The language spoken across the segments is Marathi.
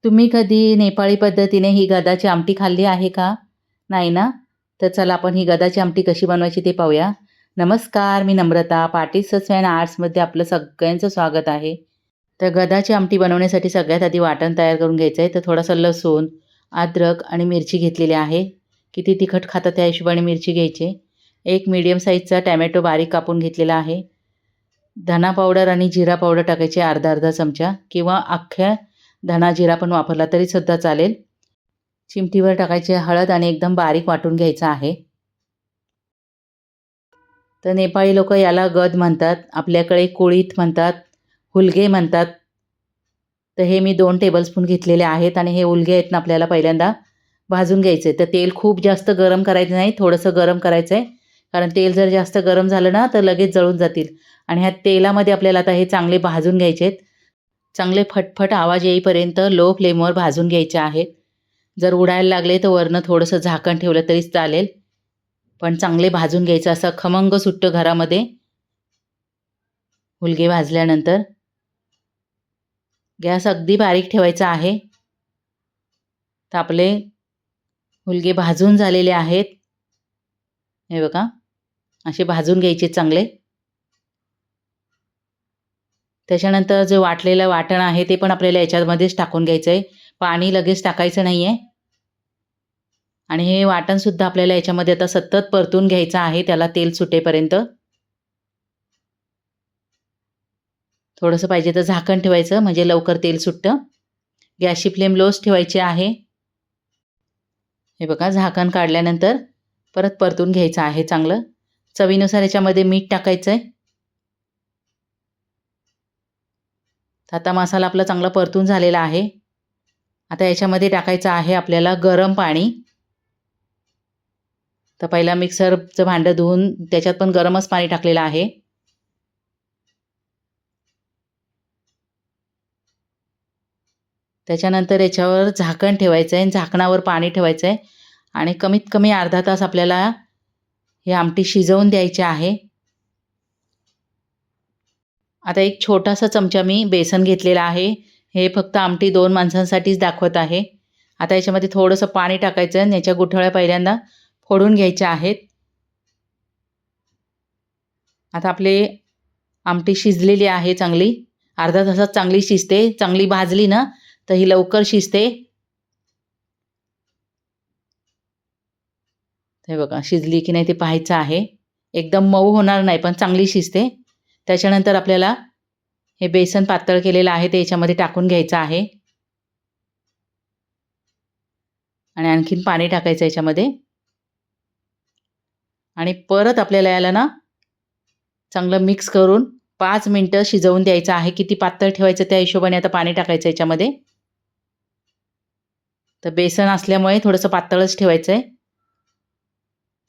तुम्ही कधी नेपाळी पद्धतीने ही गदाची आमटी खाल्ली आहे का? नाही ना? तर चला आपण ही गदाची आमटी कशी बनवायची ते पाहूया. नमस्कार, मी नम्रता. पाटील सस अँड आर्ट्समध्ये आपलं सगळ्यांचं स्वागत आहे. तर गदाची आमटी बनवण्यासाठी सगळ्यात आधी वाटण तयार करून घ्यायचं आहे. तर थोडासा लसूण, अद्रक आणि मिरची घेतलेली आहे. किती तिखट खाता त्या हिशोबाने मिरची घ्यायची. एक मीडियम साईजचा टॅमॅटो बारीक कापून घेतलेला आहे. धना पावडर आणि जिरा पावडर टाकायची अर्धा-अर्धा चमचा किंवा अख्ख्या धना जिरा पण वापरला तरी सुद्धा चालेल. चिमटीभर टाकायची हळद आणि एकदम बारीक वाटून घ्यायचं आहे. तर नेपाळी लोक याला गद म्हणतात, आपल्याकडे कुळीथ म्हणतात, हुलगे म्हणतात. तर हे मी 2 टेबलस्पून घेतलेले आहेत आणि हे हुलगे आहेत ना आपल्याला पहिल्यांदा भाजून घ्यायचे. तर तेल खूप जास्त गरम करायचं नाही, थोडंसं गरम करायचं आहे. कारण तेल जर जास्त गरम झालं ना तर लगेच जळून जातील. आणि ह्या तेलामध्ये आपल्याला आता हे चांगले भाजून घ्यायचे आहेत. चांगले फटफट आवाज येईपर्यंत लो फ्लेमवर भाजून घ्यायचे आहेत. जर उडायला लागले तर वरनं थोडंसं झाकण ठेवलं तरीच चालेल. पण चांगले भाजून घ्यायचं, असं खमंग सुट्टं घरामध्ये हुलगे भाजल्यानंतर. गॅस अगदी बारीक ठेवायचा आहे. तर आपले हुलगे भाजून झालेले आहेत. हे बघा, असे भाजून घ्यायचे चांगले. त्याच्यानंतर जे वाटलेलं वाटण आहे ते पण आपल्याला याच्यामध्येच टाकून घ्यायचं आहे. पाणी लगेच टाकायचं नाही आहे. आणि हे वाटणसुद्धा आपल्याला याच्यामध्ये आता सतत परतून घ्यायचं आहे, त्याला तेल सुटेपर्यंत. थोडंसं पाहिजे तर झाकण ठेवायचं म्हणजे लवकर तेल सुटतं. गॅसची फ्लेम लोच ठेवायची आहे. हे बघा, झाकण काढल्यानंतर परत परतून घ्यायचं आहे चांगलं. चवीनुसार याच्यामध्ये मीठ टाकायचं आहे. आता मसाला आपला चांगला परतून झालेला आहे. आता याच्यामध्ये टाकायचं आहे आपल्याला गरम पाणी. तर पहिला मिक्सरचं भांडं धुवून त्याच्यात पण गरमच पाणी टाकलेलं आहे. त्याच्यानंतर याच्यावर झाकण ठेवायचं आहे आणि झाकणावर पाणी ठेवायचं आहे आणि कमीत कमी अर्धा तास आपल्याला ही आमटी शिजवून द्यायची आहे. आता एक छोटासा चमचा मी बेसन घेतलेला आहे. हे फक्त आमटी 2 माणसांसाठीच दाखवत आहे. आता याच्यामध्ये थोडंसं पाणी टाकायचं आणि याच्या गुठळ्या पहिल्यांदा फोडून घ्यायच्या आहेत. आता आपली आमटी शिजलेली आहे चांगली. अर्धा तासात चांगली शिजते. चांगली भाजली ना तर ही लवकर शिजते. हे बघा, शिजली की नाही ते पाहायचं आहे. एकदम मऊ होणार नाही पण चांगली शिजते. त्याच्यानंतर आपल्याला हे बेसन पातळ केलेलं आहे ते याच्यामध्ये टाकून घ्यायचं आहे. आणि आणखीन पाणी टाकायचं याच्यामध्ये. आणि परत आपल्याला याला ना चांगलं मिक्स करून 5 मिनिटं शिजवून द्यायचं आहे. किती पातळ ठेवायचं त्या हिशोबाने आता पाणी टाकायचं याच्यामध्ये. तर बेसन असल्यामुळे थोडंसं पातळच ठेवायचं आहे.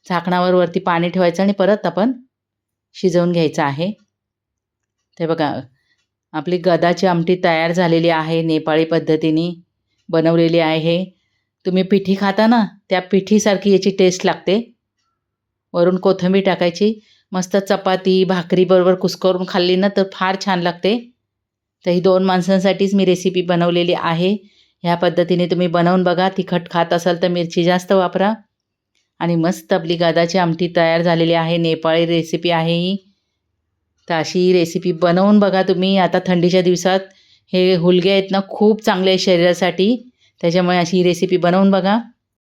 झाकणावर वरती पाणी ठेवायचं आणि परत आपण शिजवून घ्यायचं आहे. ते बघा, आपली गदाची आमटी तयार झालेली आहे. नेपाळी पद्धतीने बनवलेली आहे. तुम्ही पिठी खाता ना त्या पिठीसारखी याची टेस्ट लागते. वरून कोथिंबीर टाकायची. मस्त चपाती भाकरीबरोबर कुस्करून खाल्ली ना तर फार छान लागते. तर ही 2 माणसांसाठीच मी रेसिपी बनवलेली आहे. ह्या पद्धतीने तुम्ही बनवून बघा. तिखट खात असाल तर मिरची जास्त वापरा. आणि मस्त आपली गदाची आमटी तयार झालेली आहे. नेपाळी रेसिपी आहे ही. तर अशी रेसिपी बनवून बघा तुम्ही. आता थंडीच्या दिवसात हे हुलगे आहेत ना खूप चांगले आहे शरीरासाठी. त्याच्यामुळे अशी रेसिपी बनवून बघा.